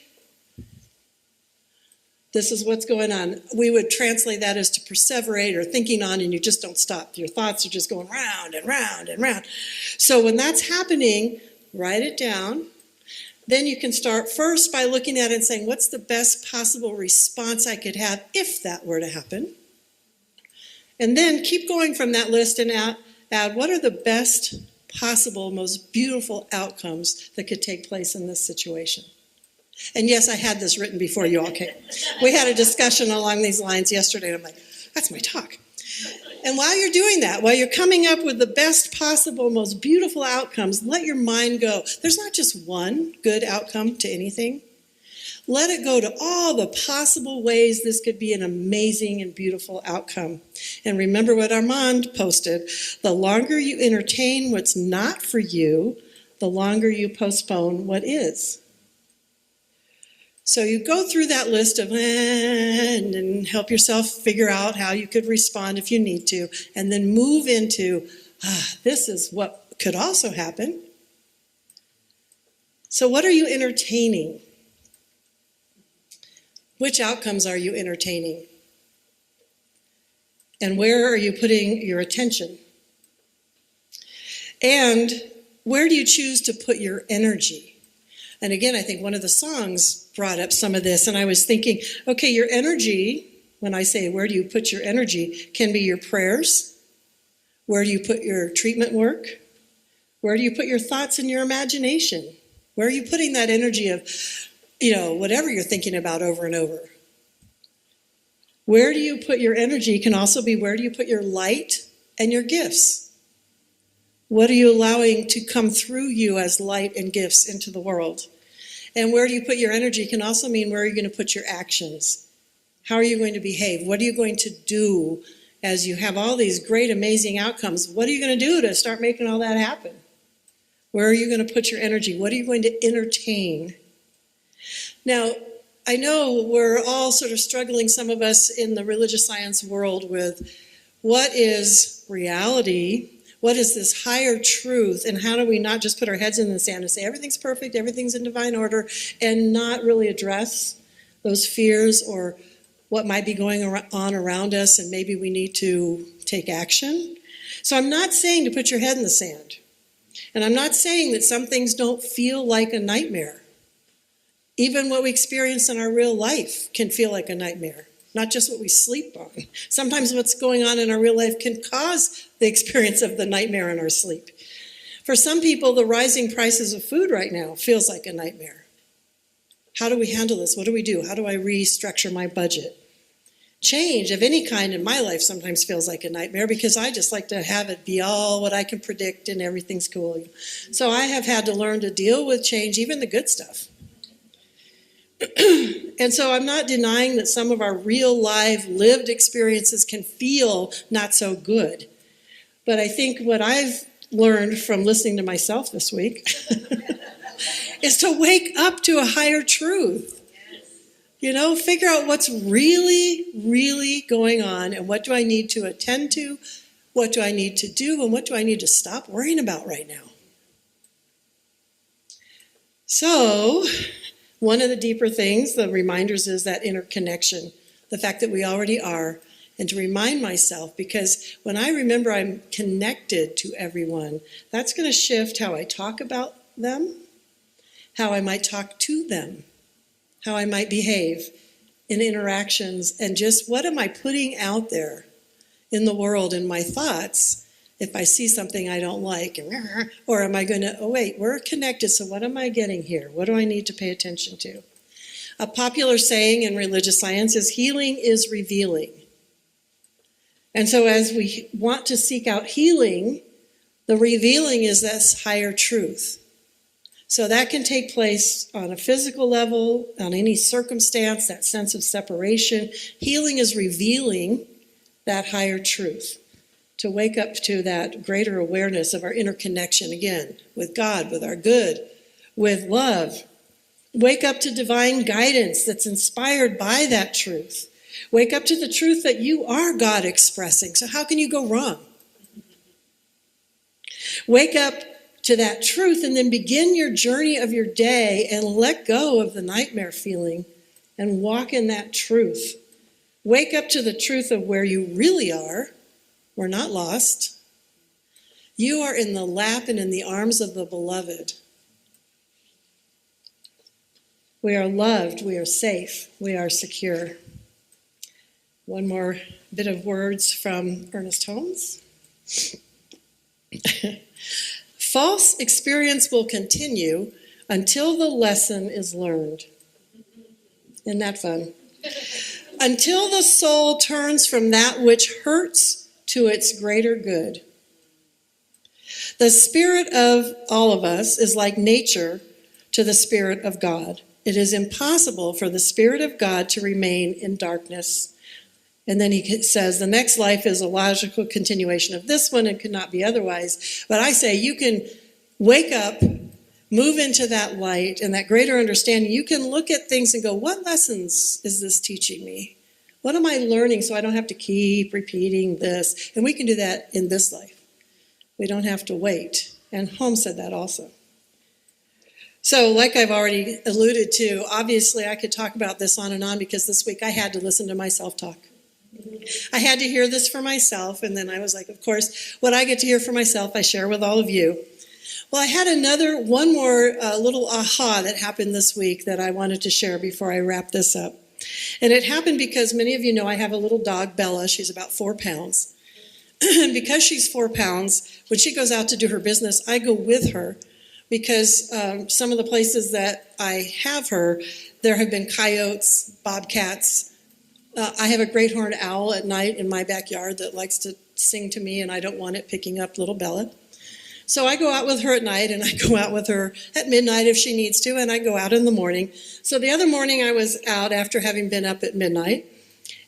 this is what's going on. We would translate that as to perseverate or thinking on, and you just don't stop. Your thoughts are just going round and round and round. So when that's happening, write it down. Then you can start first by looking at it and saying, what's the best possible response I could have if that were to happen? And then keep going from that list and add what are the best possible, most beautiful outcomes that could take place in this situation. And yes, I had this written before you all came. We had a discussion along these lines yesterday, and I'm like, that's my talk. And while you're doing that, while you're coming up with the best possible, most beautiful outcomes, let your mind go. There's not just one good outcome to anything. Let it go to all the possible ways this could be an amazing and beautiful outcome. And remember what Armand posted. The longer you entertain what's not for you, the longer you postpone what is. So you go through that list of and help yourself figure out how you could respond if you need to, and then move into, this is what could also happen. So what are you entertaining? Which outcomes are you entertaining? And where are you putting your attention? And where do you choose to put your energy? And again, I think one of the songs brought up some of this, and I was thinking, okay, your energy, when I say where do you put your energy, can be your prayers. Where do you put your treatment work? Where do you put your thoughts and your imagination? Where are you putting that energy of, whatever you're thinking about over and over? Where do you put your energy can also be where do you put your light and your gifts? What are you allowing to come through you as light and gifts into the world? And where do you put your energy can also mean where are you going to put your actions? How are you going to behave? What are you going to do as you have all these great, amazing outcomes? What are you going to do to start making all that happen? Where are you going to put your energy? What are you going to entertain? Now, I know we're all sort of struggling, some of us in the religious science world, with what is reality? What is this higher truth, and how do we not just put our heads in the sand and say everything's perfect, everything's in divine order, and not really address those fears or what might be going on around us, and maybe we need to take action? So I'm not saying to put your head in the sand. And I'm not saying that some things don't feel like a nightmare. Even what we experience in our real life can feel like a nightmare, not just what we sleep on. Sometimes what's going on in our real life can cause the experience of the nightmare in our sleep. For some people, the rising prices of food right now feels like a nightmare. How do we handle this? What do we do? How do I restructure my budget? Change of any kind in my life sometimes feels like a nightmare because I just like to have it be all what I can predict and everything's cool. So I have had to learn to deal with change, even the good stuff. And so I'm not denying that some of our real life lived experiences can feel not so good. But I think what I've learned from listening to myself this week is to wake up to a higher truth. You know, figure out what's really, really going on and what do I need to attend to, what do I need to do, and what do I need to stop worrying about right now. So, one of the deeper things, the reminders, is that interconnection, the fact that we already are, and to remind myself, because when I remember I'm connected to everyone, that's going to shift how I talk about them, how I might talk to them, how I might behave in interactions, and just what am I putting out there in the world in my thoughts if I see something I don't like, or am I going to, oh wait, we're connected, so what am I getting here? What do I need to pay attention to? A popular saying in religious science is healing is revealing. And so as we want to seek out healing, the revealing is this higher truth. So that can take place on a physical level, on any circumstance, that sense of separation. Healing is revealing that higher truth, to wake up to that greater awareness of our interconnection again with God, with our good, with love. Wake up to divine guidance that's inspired by that truth. Wake up to the truth that you are God expressing. So how can you go wrong? Wake up to that truth and then begin your journey of your day and let go of the nightmare feeling and walk in that truth. Wake up to the truth of where you really are. We're not lost. You are in the lap and in the arms of the beloved. We are loved, we are safe, we are secure. One more bit of words from Ernest Holmes. False experience will continue until the lesson is learned. Isn't that fun? Until the soul turns from that which hurts to its greater good. The spirit of all of us is like nature to the Spirit of God. It is impossible for the Spirit of God to remain in darkness. And then he says, the next life is a logical continuation of this one and could not be otherwise. But I say you can wake up, move into that light and that greater understanding. You can look at things and go, what lessons is this teaching me? What am I learning so I don't have to keep repeating this? And we can do that in this life. We don't have to wait. And Holmes said that also. So like I've already alluded to, obviously I could talk about this on and on because this week I had to listen to myself talk. I had to hear this for myself, and then I was like, of course, what I get to hear for myself, I share with all of you. Well, I had one more little aha that happened this week that I wanted to share before I wrap this up. And it happened because many of you know I have a little dog, Bella. She's about 4 pounds. And because she's 4 pounds, when she goes out to do her business, I go with her because some of the places that I have her, there have been coyotes, bobcats. I have a great horned owl at night in my backyard that likes to sing to me, and I don't want it picking up little Bella. So I go out with her at night, and I go out with her at midnight if she needs to, and I go out in the morning. So the other morning I was out after having been up at midnight,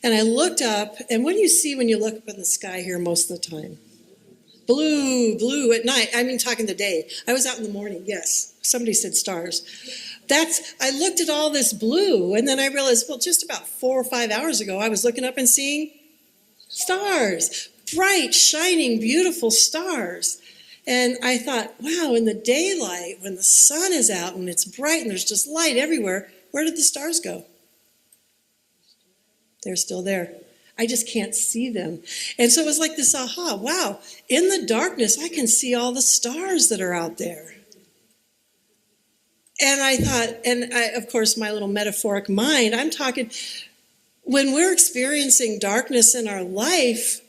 and I looked up, and what do you see when you look up in the sky here most of the time? Blue at night. I mean, talking the day. I was out in the morning, yes. Somebody said stars. I looked at all this blue, and then I realized, well, just about 4 or 5 hours ago, I was looking up and seeing stars. bright, shining, beautiful stars. And I thought, wow, in the daylight, when the sun is out and it's bright and there's just light everywhere, where did the stars go? They're still there. I just can't see them. And so it was like this aha, wow, in the darkness, I can see all the stars that are out there. And I thought, of course, my little metaphoric mind, I'm talking, when we're experiencing darkness in our life,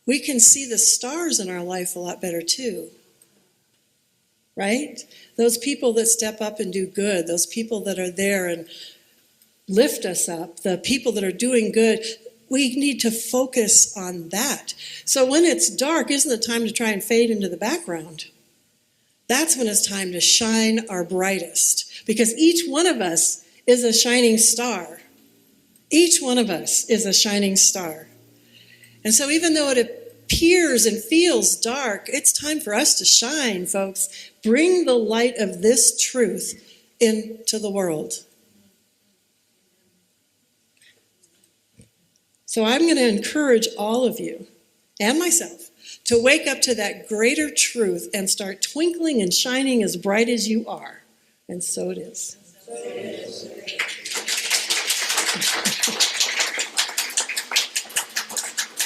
we can see the stars in our life a lot better too. Right? Those people that step up and do good, those people that are there and lift us up, the people that are doing good, we need to focus on that. So when it's dark, isn't it time to try and fade into the background? That's when it's time to shine our brightest, because each one of us is a shining star. Each one of us is a shining star. And so even though it appears and feels dark, it's time for us to shine, folks. Bring the light of this truth into the world. So I'm going to encourage all of you and myself to wake up to that greater truth and start twinkling and shining as bright as you are. And so it is.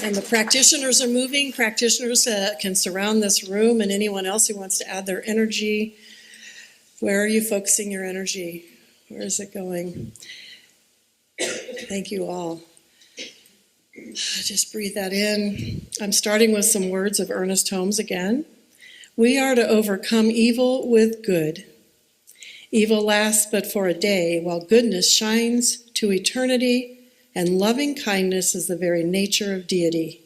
And the practitioners are moving. Practitioners can surround this room, and anyone else who wants to add their energy. Where are you focusing your energy? Where is it going? Thank you all. Just breathe that in. I'm starting with some words of Ernest Holmes again. We are to overcome evil with good. Evil lasts but for a day, while goodness shines to eternity, and loving kindness is the very nature of deity.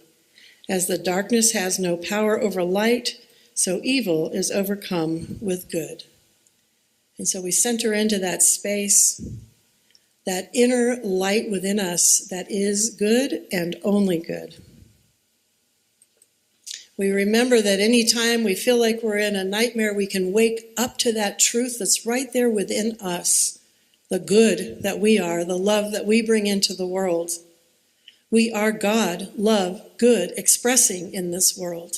As the darkness has no power over light, so evil is overcome with good. And so we center into that space, that inner light within us that is good and only good. We remember that any time we feel like we're in a nightmare, we can wake up to that truth that's right there within us, the good that we are, the love that we bring into the world. We are God, love, good, expressing in this world.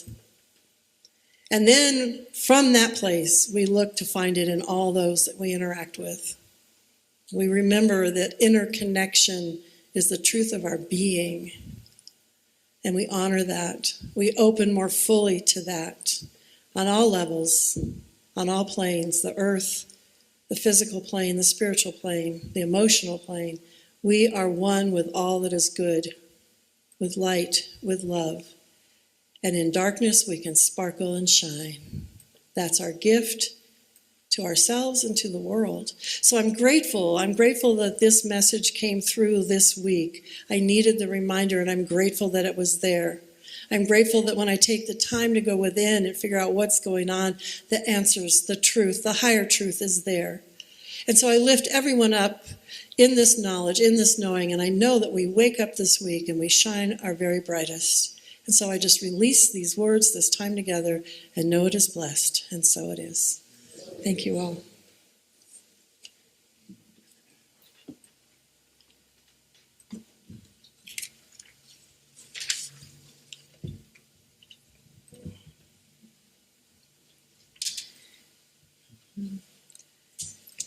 And then from that place, we look to find it in all those that we interact with. We remember that inner connection is the truth of our being, and we honor that. We open more fully to that on all levels, on all planes, the earth, the physical plane, the spiritual plane, the emotional plane. We are one with all that is good, with light, with love. And in darkness, we can sparkle and shine. That's our gift to ourselves and to the world. So I'm grateful. I'm grateful that this message came through this week. I needed the reminder, and I'm grateful that it was there. I'm grateful that when I take the time to go within and figure out what's going on, the answers, the truth, the higher truth is there. And so I lift everyone up in this knowledge, in this knowing, and I know that we wake up this week and we shine our very brightest. And so I just release these words, this time together, and know it is blessed, and so it is. Thank you all.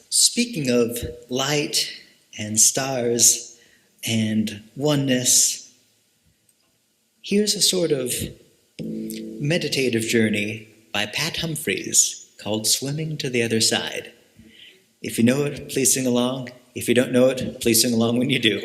Speaking of light and stars and oneness, here's a sort of meditative journey by Pat Humphreys called Swimming to the Other Side. If you know it, please sing along. If you don't know it, please sing along when you do.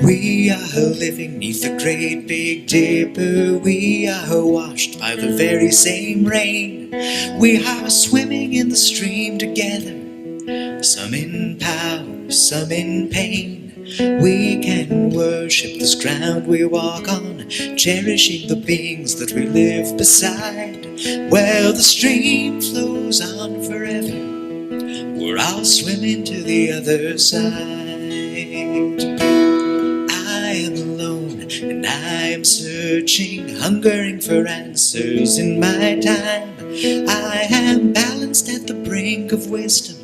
We are living neath the great big dipper. We are washed by the very same rain. We are swimming in the stream together, some in power, some in pain. We can worship this ground we walk on, cherishing the beings that we live beside. Well, the stream flows on forever. We're all swimming to the other side. I am alone and I am searching, hungering for answers in my time. I am balanced balanced at the brink of wisdom.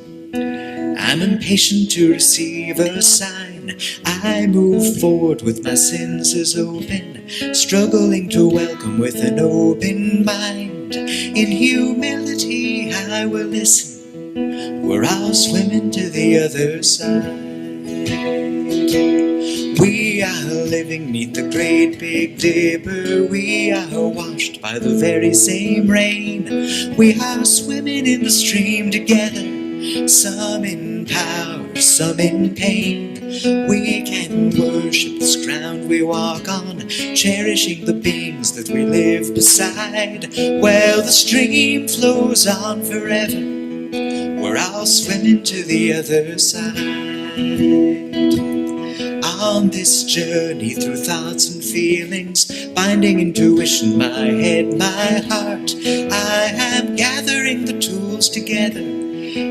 I'm impatient to receive a sign. I move forward with my senses open, struggling to welcome with an open mind. In humility I will listen, where I'll swim into the other side. We are living neath the great big dipper. We are washed by the very same rain. We are swimming in the stream together, some in power, some in pain. We can worship this ground we walk on, cherishing the beings that we live beside. Well, the stream flows on forever, where I'll swim into the other side. On this journey through thoughts and feelings, binding intuition, my head, my heart, I am gathering the tools together.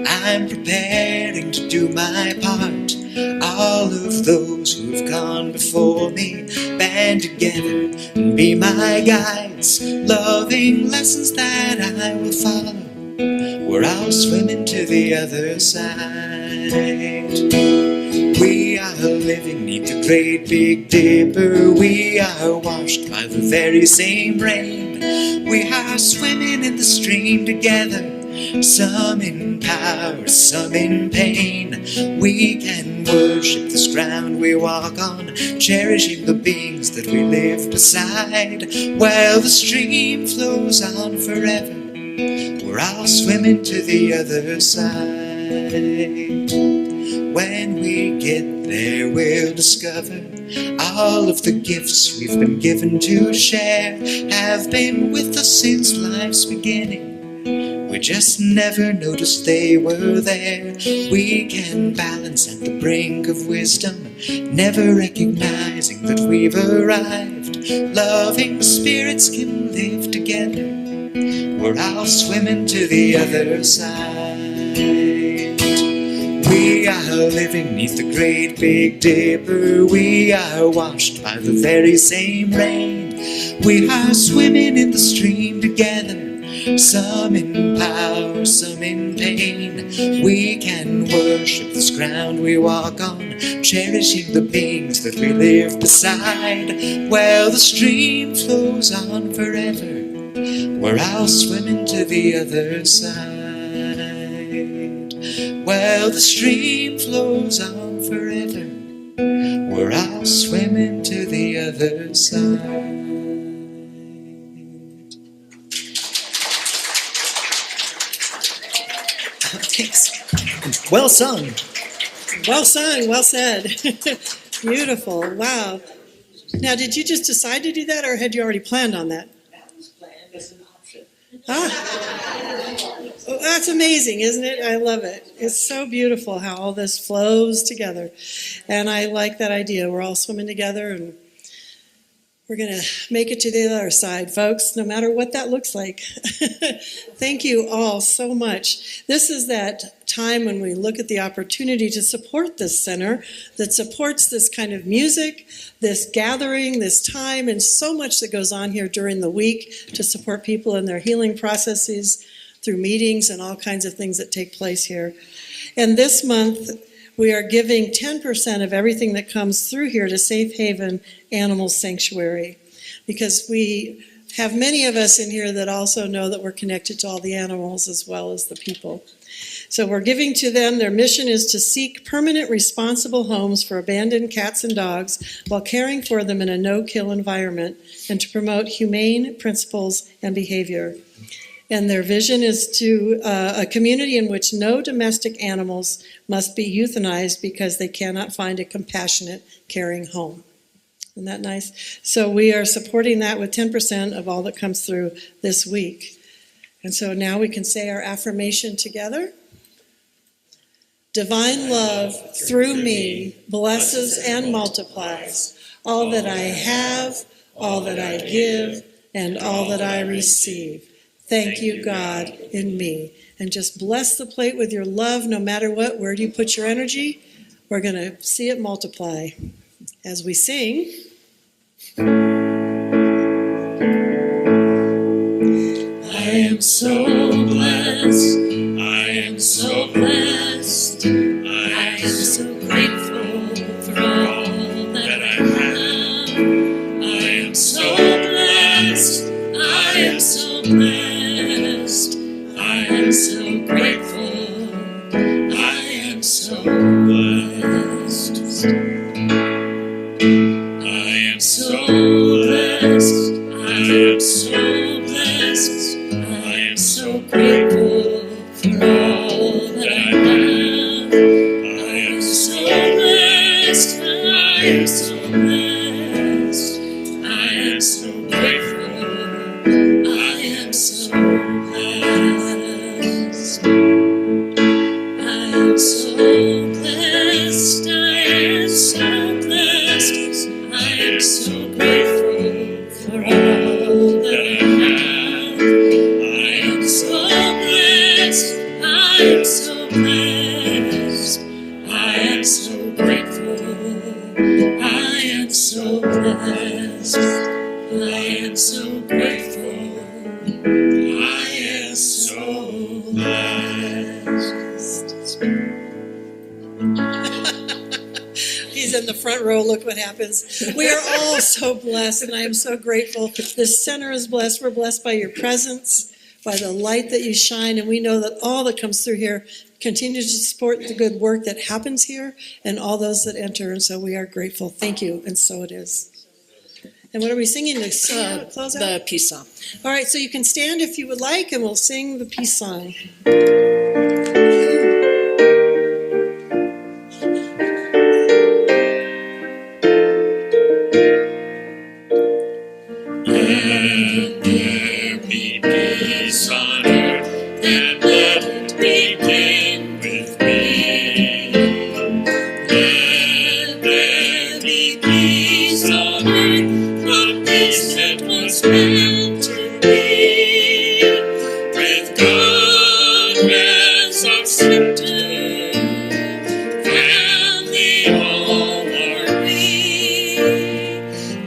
I'm preparing to do my part. All of those who've gone before me band together and be my guides, loving lessons that I will follow, where I'll swim into the other side. We are living neath the great big dipper. We are washed by the very same rain. We are swimming in the stream together, some in power, some in pain. We can worship this ground we walk on, cherishing the beings that we live beside. While the stream flows on forever, where I'll swim into the other side. When we get there, we'll discover all of the gifts we've been given to share have been with us since life's beginning. We just never noticed they were there. We can balance at the brink of wisdom, never recognizing that we've arrived. Loving spirits can live together, where I'll swim into the other side. We are living neath the great big dipper. We are washed by the very same rain. We are swimming in the stream together, some in power, some in pain. We can worship this ground we walk on, cherishing the beings that we live beside. Well, the stream flows on forever, where I'll swim into the other side. Well, the stream flows on forever, where I'll swim into the other side. Thanks. Well sung. Well sung, well said. Beautiful, wow. Now, did you just decide to do that, or had you already planned on that? That was planned as an option. Well, that's amazing, isn't it? I love it. It's so beautiful how all this flows together. And I like that idea. We're all swimming together, and we're going to make it to the other side, folks, no matter what that looks like. Thank you all so much. This is that time when we look at the opportunity to support this center that supports this kind of music, this gathering, this time, and so much that goes on here during the week to support people in their healing processes through meetings and all kinds of things that take place here. And this month, we are giving 10% of everything that comes through here to Safe Haven Animal Sanctuary, because we have many of us in here that also know that we're connected to all the animals as well as the people. So we're giving to them. Their mission is to seek permanent responsible homes for abandoned cats and dogs while caring for them in a no-kill environment, and to promote humane principles and behavior. And their vision is to a community in which no domestic animals must be euthanized because they cannot find a compassionate, caring home. Isn't that nice? So we are supporting that with 10% of all that comes through this week. And so now we can say our affirmation together. Divine love through me blesses and multiplies all that I have, all that I give, and all that I receive. Thank you, God, in me. And just bless the plate with your love, no matter what. Where do you put your energy? We're going to see it multiply as we sing. I am so blessed. I am so blessed. I am so blessed. I am so grateful for all that I have. I am so blessed. I am so blessed. I am so grateful. I am so blessed. I am so blessed. I am so blessed. I am so grateful for all that I have. I am so blessed. I am so blessed. I am so grateful. I am so blessed. I am so grateful. I am so blessed. He's in the front row. Look what happens. We are all so blessed, and I am so grateful. This center is blessed. We're blessed by your presence, by the light that you shine, and we know that all that comes through here continues to support the good work that happens here and all those that enter, and so we are grateful. Thank you, and so it is. And what are we singing to close out? The peace song. All right, so you can stand if you would like, and we'll sing the peace song. Let there be peace on earth, and let it begin with me. Let there be peace on earth, the peace that was meant to be. With God as our center, family all are we.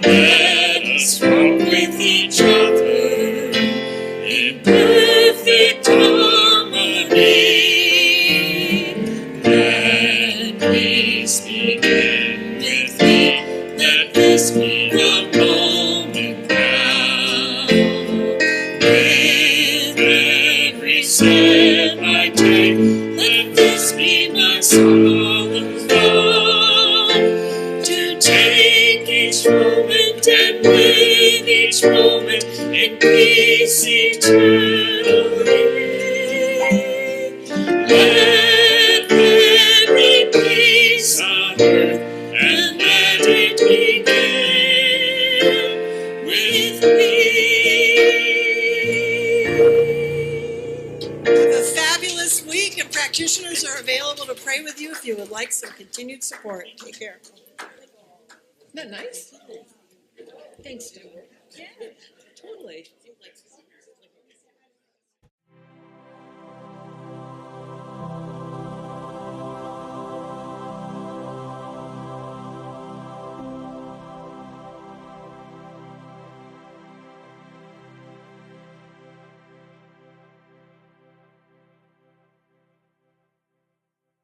Let us walk with each other in perfect harmony. Let peace begin with me. Let this be the moment now. With every step I take, let this be my solemn vow. To take each moment and live each moment in peace eternally. Let there be peace on earth, and let it begin with me. Have a fabulous week, and practitioners are available to pray with you if you would like some continued support. Take care. Isn't that nice? Thanks, Stuart. Yeah, totally.